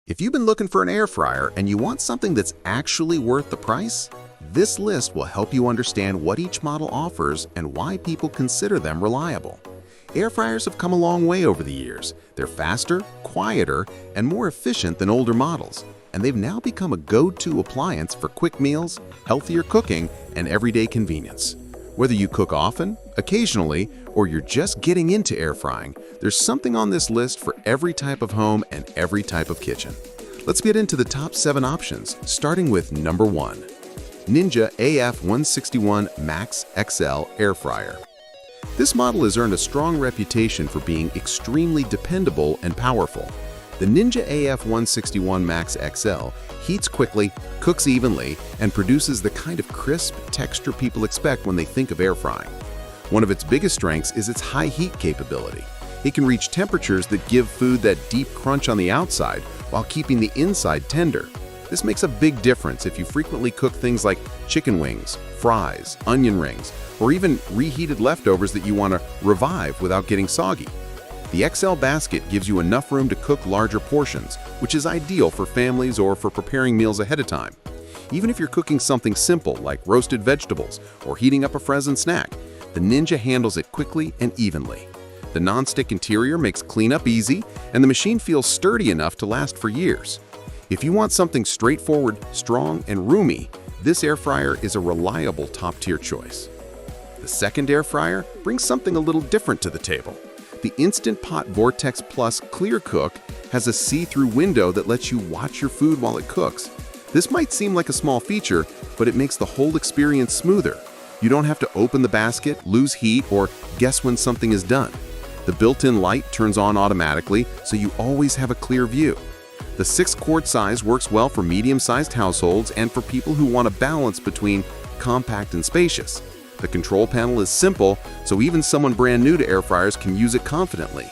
If you've been looking for an air fryer and you want something that's actually worth the price, this list will help you understand what each model offers and why people consider them reliable. Air fryers have come a long way over the years. They're faster, quieter, and more efficient than older models, and they've now become a go-to appliance for quick meals, healthier cooking, and everyday convenience. Whether you cook often, occasionally, or you're just getting into air frying, there's something on this list for every type of home and every type of kitchen. Let's get into the top 7 options, starting with number 1. Ninja AF161 Max XL Air Fryer. This model has earned a strong reputation for being extremely dependable and powerful. The Ninja AF161 Max XL heats quickly, cooks evenly, and produces the kind of crisp texture people expect when they think of air frying. One of its biggest strengths is its high heat capability. It can reach temperatures that give food that deep crunch on the outside while keeping the inside tender. This makes a big difference if you frequently cook things like chicken wings, fries, onion rings, or even reheated leftovers that you want to revive without getting soggy. The XL basket gives you enough room to cook larger portions, which is ideal for families or for preparing meals ahead of time. Even if you're cooking something simple like roasted vegetables or heating up a frozen snack, the Ninja handles it quickly and evenly. The non-stick interior makes cleanup easy, and the machine feels sturdy enough to last for years. If you want something straightforward, strong, and roomy, this air fryer is a reliable top-tier choice. The second air fryer brings something a little different to the table. The Instant Pot Vortex Plus ClearCook has a see-through window that lets you watch your food while it cooks. This might seem like a small feature, but it makes the whole experience smoother. You don't have to open the basket, lose heat, or guess when something is done. The built-in light turns on automatically, so you always have a clear view. The 6-quart size works well for medium-sized households and for people who want a balance between compact and spacious. The control panel is simple, so even someone brand new to air fryers can use it confidently.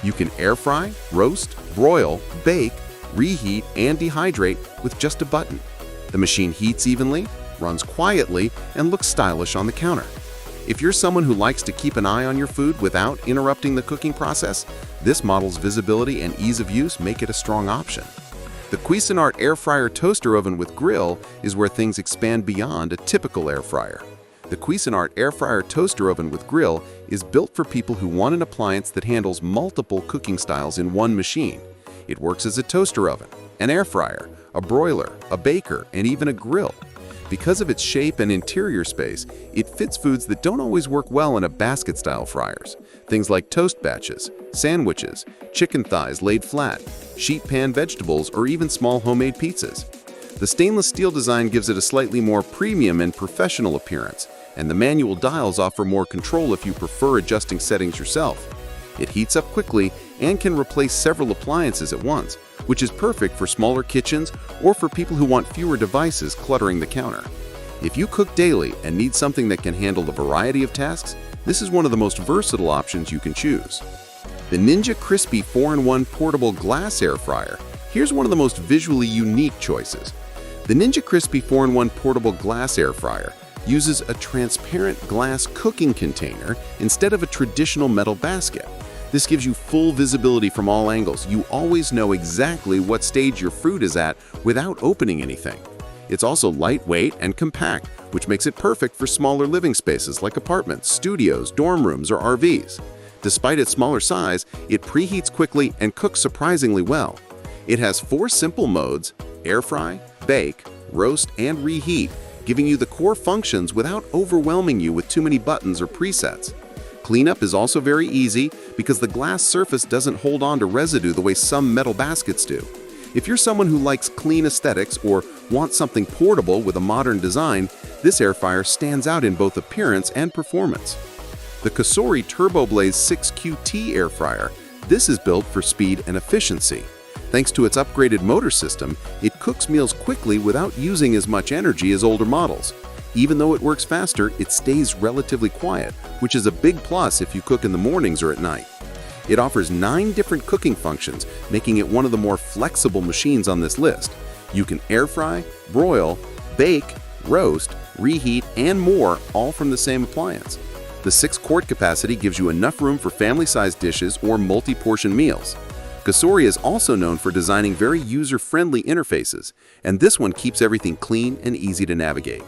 You can air fry, roast, broil, bake, reheat, and dehydrate with just a button. The machine heats evenly, runs quietly, and looks stylish on the counter. If you're someone who likes to keep an eye on your food without interrupting the cooking process, this model's visibility and ease of use make it a strong option. The Cuisinart air fryer toaster oven with grill is where things expand beyond a typical air fryer. The Cuisinart air fryer toaster oven with grill is built for people who want an appliance that handles multiple cooking styles in one machine. It works as a toaster oven, an air fryer, a broiler, a baker, and even a grill. Because of its shape and interior space, it fits foods that don't always work well in a basket-style fryers. Things like toast batches, sandwiches, chicken thighs laid flat, sheet pan vegetables, or even small homemade pizzas. The stainless steel design gives it a slightly more premium and professional appearance, and the manual dials offer more control if you prefer adjusting settings yourself. It heats up quickly and can replace several appliances at once, which is perfect for smaller kitchens or for people who want fewer devices cluttering the counter. If you cook daily and need something that can handle a variety of tasks, this is one of the most versatile options you can choose. The Ninja Crispi 4-in-1 Portable Glass Air Fryer. Here's one of the most visually unique choices. The Ninja Crispi 4-in-1 Portable Glass Air Fryer uses a transparent glass cooking container instead of a traditional metal basket. This gives you full visibility from all angles. You always know exactly what stage your food is at without opening anything. It's also lightweight and compact, which makes it perfect for smaller living spaces like apartments, studios, dorm rooms, or RVs. Despite its smaller size, it preheats quickly and cooks surprisingly well. It has 4 simple modes: air fry, bake, roast, and reheat, giving you the core functions without overwhelming you with too many buttons or presets. Cleanup is also very easy because the glass surface doesn't hold on to residue the way some metal baskets do. If you're someone who likes clean aesthetics or wants something portable with a modern design, this air fryer stands out in both appearance and performance. The Cosori TurboBlaze 6QT air fryer. This is built for speed and efficiency. Thanks to its upgraded motor system, it cooks meals quickly without using as much energy as older models. Even though it works faster, it stays relatively quiet, which is a big plus if you cook in the mornings or at night. It offers 9 different cooking functions, making it one of the more flexible machines on this list. You can air fry, broil, bake, roast, reheat, and more, all from the same appliance. The 6-quart capacity gives you enough room for family-sized dishes or multi-portion meals. Cosori is also known for designing very user-friendly interfaces, and this one keeps everything clean and easy to navigate.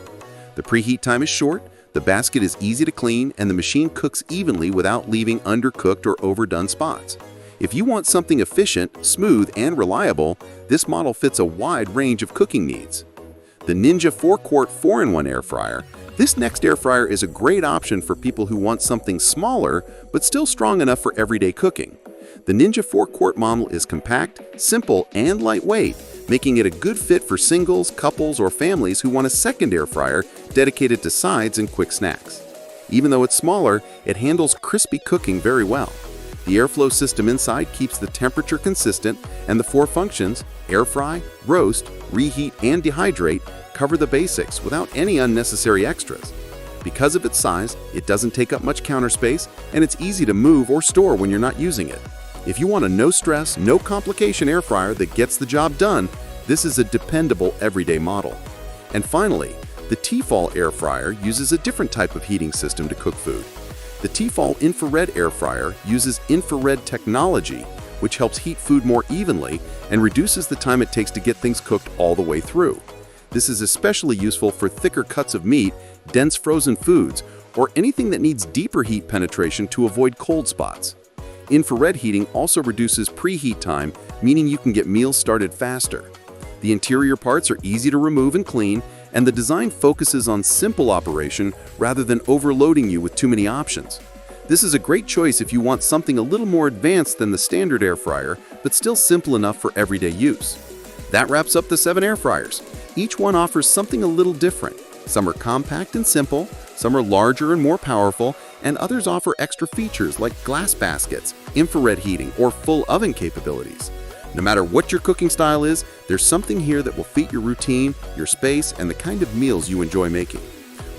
The preheat time is short, the basket is easy to clean, and the machine cooks evenly without leaving undercooked or overdone spots. If you want something efficient, smooth, and reliable, this model fits a wide range of cooking needs. The Ninja 4-quart 4-in-1 air fryer. This next air fryer is a great option for people who want something smaller but still strong enough for everyday cooking. The Ninja 4-quart model is compact, simple, and lightweight, making it a good fit for singles, couples, or families who want a second air fryer dedicated to sides and quick snacks. Even though it's smaller, it handles crispy cooking very well. The airflow system inside keeps the temperature consistent, and the 4 functions, air fry, roast, reheat, and dehydrate, cover the basics without any unnecessary extras. Because of its size, it doesn't take up much counter space, and it's easy to move or store when you're not using it. If you want a no-stress, no-complication air fryer that gets the job done, this is a dependable everyday model. And finally, the T-fal air fryer uses a different type of heating system to cook food. The T-fal infrared air fryer uses infrared technology, which helps heat food more evenly and reduces the time it takes to get things cooked all the way through. This is especially useful for thicker cuts of meat, dense frozen foods, or anything that needs deeper heat penetration to avoid cold spots. Infrared heating also reduces preheat time, meaning you can get meals started faster. The interior parts are easy to remove and clean, and the design focuses on simple operation rather than overloading you with too many options. This is a great choice if you want something a little more advanced than the standard air fryer, but still simple enough for everyday use. That wraps up the 7 air fryers. Each one offers something a little different. Some are compact and simple, some are larger and more powerful, and others offer extra features like glass baskets, infrared heating, or full oven capabilities. No matter what your cooking style is, there's something here that will fit your routine, your space, and the kind of meals you enjoy making.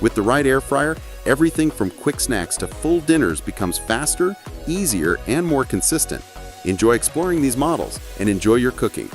With the right air fryer, everything from quick snacks to full dinners becomes faster, easier, and more consistent. Enjoy exploring these models and enjoy your cooking.